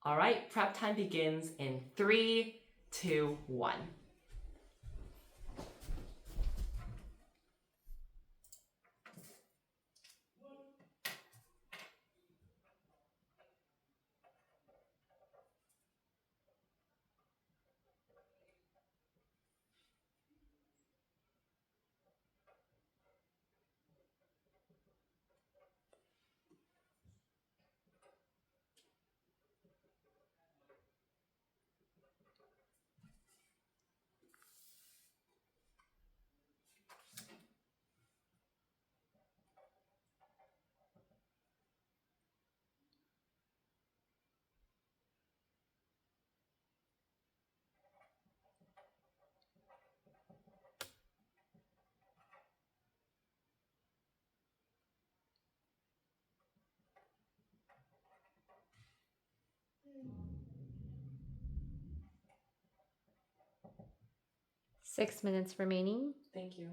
All right, prep time begins in 3, 2, 1. Six minutes remaining. Thank you.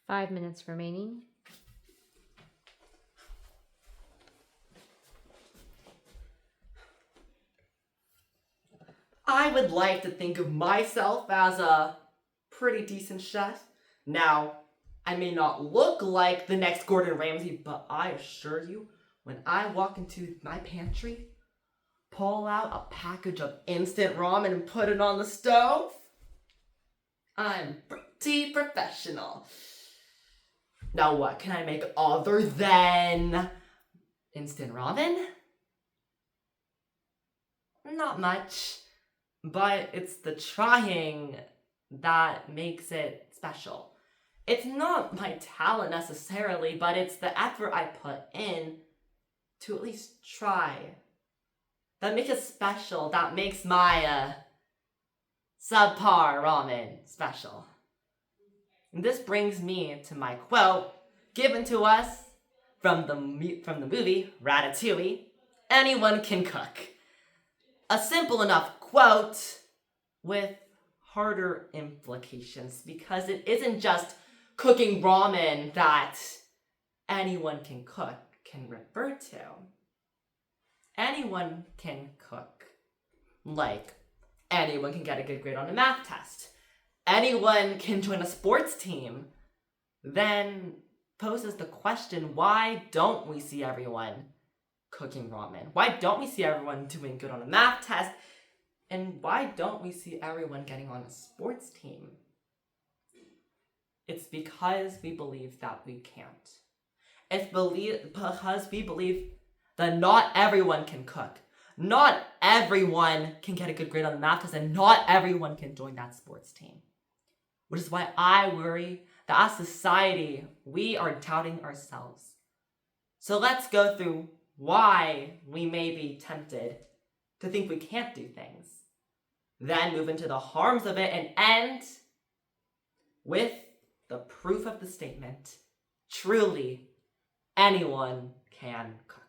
Five minutes remaining. I would like to think of myself as a pretty decent chef. Now, I may not look like the next Gordon Ramsay, but I assure you, when I walk into my pantry, pull out a package of instant ramen and put it on the stove, I'm pretty professional. Now, what can I make other than instant ramen? Not much. But it's the trying that makes it special. It's not my talent necessarily, but it's the effort I put in to at least try that makes it special, that makes my subpar ramen special. And this brings me to my quote given to us from the movie Ratatouille: anyone can cook. A simple enough quote with harder implications, because it isn't just cooking ramen that anyone can cook can refer to. Anyone can cook. Like, anyone can get a good grade on a math test. Anyone can join a sports team. Then poses the question, why don't we see everyone cooking ramen? Why don't we see everyone doing good on a math test? And why don't we see everyone getting on a sports team? It's because we believe that we can't. It's because we believe that not everyone can cook. Not everyone can get a good grade on the math test, and not everyone can join that sports team. Which is why I worry that as society, we are doubting ourselves. So let's go through why we may be tempted to think we can't do things. Then move into the harms of it and end with the proof of the statement. Truly, anyone can cook.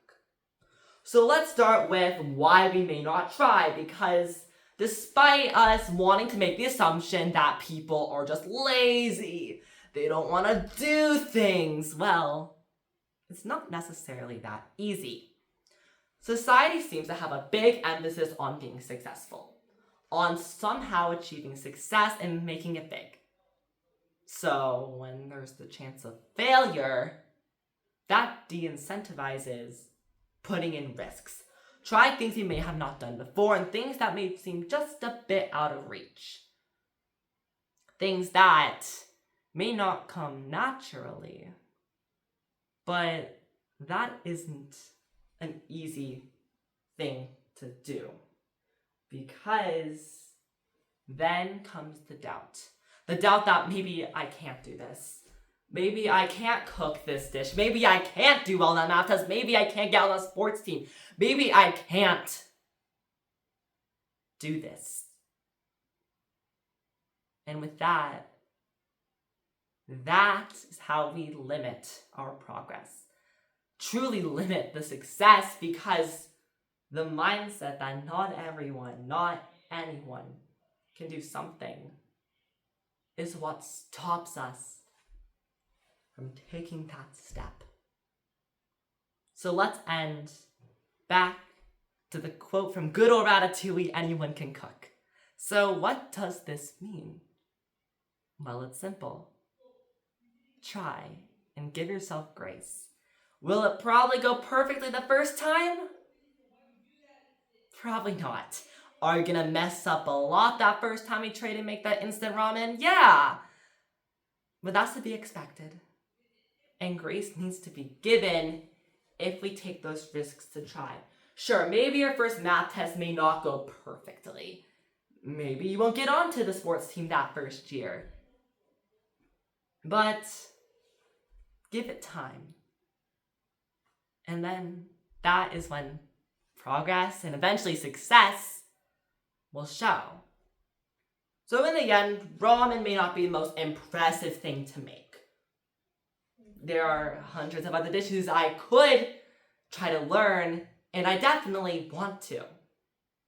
So let's start with why we may not try, because despite us wanting to make the assumption that people are just lazy, they don't want to do things, well, it's not necessarily that easy. Society seems to have a big emphasis on being successful, on somehow achieving success and making it big. So when there's the chance of failure, that de-incentivizes putting in risks, Try things you may have not done before and things that may seem just a bit out of reach. Things that may not come naturally, but that isn't an easy thing to do, because then comes the doubt. The doubt that maybe I can't do this. Maybe I can't cook this dish. Maybe I can't do well on that math test. Maybe I can't get on a sports team. Maybe I can't do this. And with that is how we limit our progress. Truly limit the success, because the mindset that not everyone, not anyone can do something is what stops us from taking that step. So let's end back to the quote from good old Ratatouille, anyone can cook. So what does this mean? Well, it's simple. Try and give yourself grace. Will it probably go perfectly the first time? Probably not. Are you gonna mess up a lot that first time you try to make that instant ramen? Yeah! But that's to be expected. And grace needs to be given if we take those risks to try. Sure, maybe your first math test may not go perfectly. Maybe you won't get onto the sports team that first year. But give it time. And then that is when progress and eventually success will show. So in the end, ramen may not be the most impressive thing to make. There are hundreds of other dishes I could try to learn, and I definitely want to.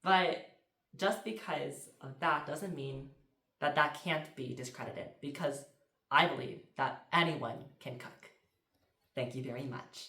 But just because of that doesn't mean that that can't be discredited, because I believe that anyone can cook. Thank you very much.